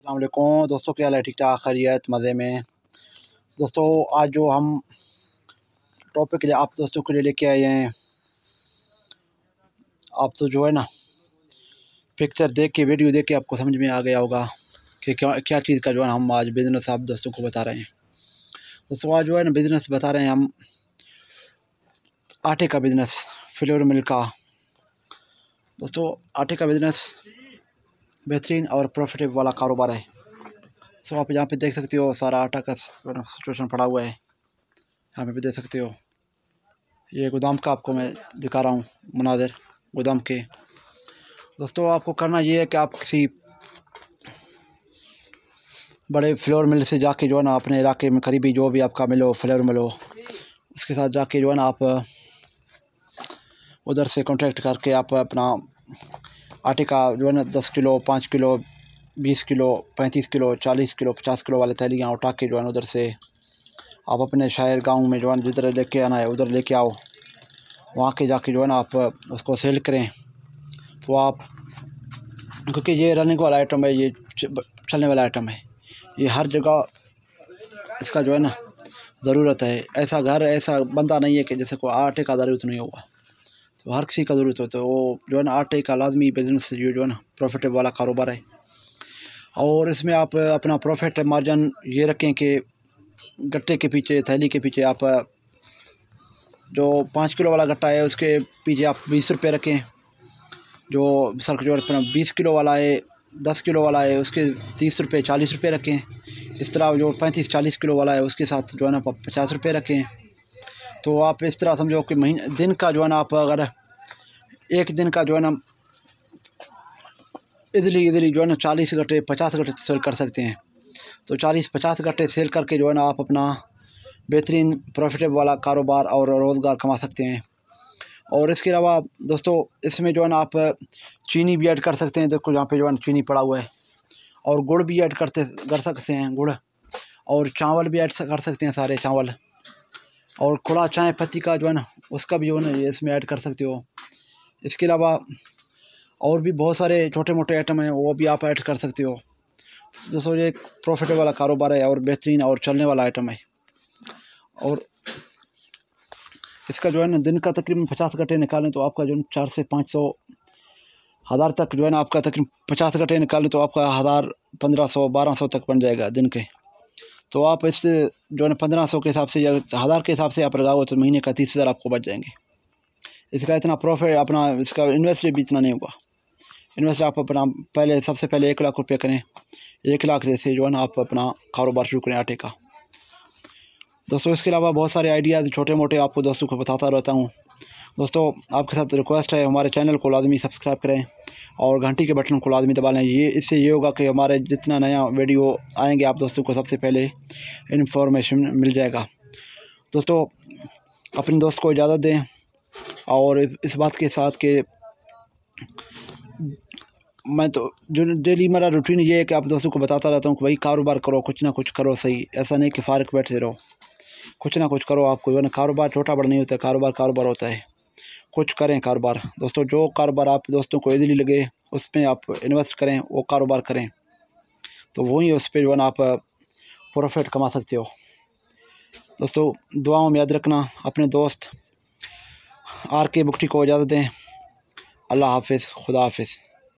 अस्सलाम वालेकुम दोस्तों, क्या हाल है? ठीक ठाक, खैरियत, मज़े में। दोस्तों आज जो हम टॉपिक आप दोस्तों के लिए लेके आए हैं, आप तो जो है ना पिक्चर देख के, वीडियो देख के आपको समझ में आ गया होगा कि क्या क्या चीज़ का जो है हम आज बिज़नेस आप दोस्तों को बता रहे हैं। दोस्तों आज जो है ना बिज़नेस बता रहे हैं हम, आटे का बिज़नेस, फ्लोर मिल का। दोस्तों आटे का बिज़नेस बेहतरीन और प्रॉफिटेबल वाला कारोबार है। सो आप यहाँ पे देख सकते हो सारा आटा का सिचुएशन पड़ा हुआ है, यहाँ पे भी देख सकते हो। ये गोदाम का आपको मैं दिखा रहा हूँ मुनाज़िर गोदाम के। दोस्तों आपको करना ये है कि आप किसी बड़े फ्लोर मिल से जाके जो है ना अपने इलाके में करीबी जो भी आपका मिलो फ्लोर मिल हो, उसके साथ जाके जो है ना आप उधर से कॉन्ट्रैक्ट करके आप अपना आटे का जो है ना 10 kilo, 5 kilo, 20 kilo, 35 kilo, 40 kilo, 50 kilo वाले थैलियाँ उठा के जो है ना उधर से आप अपने शहर गाँव में जो है जिधर लेके आना है उधर लेके आओ। वहाँ के जाके जो है ना आप उसको सेल करें। तो आप, क्योंकि ये रनिंग वाला आइटम है, ये चलने वाला आइटम है, ये हर जगह इसका जो है ना ज़रूरत है। ऐसा घर, ऐसा बंदा नहीं है कि जैसे को आटे का ज़रूरत नहीं होगा, तो हर किसी का ज़रूरत होता है। वो जो है ना आटे का लाजमी बिज़नेस जो है ना प्रॉफिटेबल वाला कारोबार है। और इसमें आप अपना प्रॉफिट मार्जिन ये रखें कि गट्टे के पीछे, थैली के पीछे आप जो 5 किलो वाला गट्टा है उसके पीछे आप 20 रुपये रखें। जो सर जो अपना 20 किलो वाला है, 10 किलो वाला है, उसके 30 रुपये, 40 रुपये रखें। इस तरह जो 35-40 किलो वाला है उसके साथ जो है ना 50 रुपये रखें। तो आप इस तरह समझो कि महीने दिन का जो है ना आप अगर एक दिन का जो है ना इधली जो है ना 40 गट्टे, 50 गट्टे सेल कर सकते हैं। तो 40-50 गट्टे सेल करके जो है ना आप अपना बेहतरीन प्रॉफिटेबल वाला कारोबार और रोज़गार कमा सकते हैं। और इसके अलावा दोस्तों इसमें जो है ना आप चीनी भी ऐड कर सकते हैं। देखो यहाँ पे जो है ना चीनी पड़ा हुआ है, और गुड़ भी ऐड कर सकते हैं, गुड़। और चावल भी ऐड कर सकते हैं, सारे चावल। और खुला चाय पत्ती का जो है ना उसका भी जो है ना ये इसमें ऐड कर सकते हो। इसके अलावा और भी बहुत सारे छोटे मोटे आइटम हैं, वो भी आप ऐड कर सकते हो। दोस्तों ये एक प्रॉफिटेबल वाला कारोबार है और बेहतरीन और चलने वाला आइटम है। और इसका जो है ना दिन का तकरीबन 50 गट्टे निकालें तो आपका जो 400 से 500 हज़ार तक जो है ना आपका तकरीबन 50 गट्टे निकालें तो आपका 1000, 1500, 1200 तक बन जाएगा दिन के। तो आप इस जो है ना 1500 के हिसाब से या 1000 के हिसाब से आप लगाओ तो महीने का 30,000 आपको बच जाएंगे। इसका इतना प्रॉफिट, अपना इसका इन्वेस्ट भी इतना नहीं होगा। इन्वेस्ट आप अपना पहले सबसे पहले 1 लाख रुपये करें। 1 लाख से जो है ना आप अपना कारोबार शुरू करें आटे का। दोस्तों इसके अलावा बहुत सारे आइडियाज़ छोटे मोटे आपको दोस्तों को बताता रहता हूँ। दोस्तों आपके साथ रिक्वेस्ट है, हमारे चैनल को लाजमी सब्सक्राइब करें और घंटी के बटन को लाजमी दबा लें। इससे ये होगा कि हमारे जितना नया वीडियो आएंगे आप दोस्तों को सबसे पहले इन्फॉर्मेशन मिल जाएगा। दोस्तों अपने दोस्त को इजाज़त दें, और इस बात के साथ कि मैं तो जो डेली मेरा रूटीन ये है कि आप दोस्तों को बताता रहता हूँ कि भाई कारोबार करो, कुछ ना कुछ करो सही। ऐसा नहीं कि फारिग बैठते रहो, कुछ ना कुछ करो। आपको जो है ना कारोबार छोटा बड़ा नहीं होता, कारोबार होता है। कुछ करें कारोबार। दोस्तों जो कारोबार आप दोस्तों को इजीली लगे उसमें आप इन्वेस्ट करें, वो कारोबार करें, तो वही उस पर जो है ना आप प्रॉफिट कमा सकते हो। दोस्तों दुआओं में याद रखना। अपने दोस्त RK बुकटी को इजाज़त दें। अल्लाह हाफिज़, खुदा हाफिज़।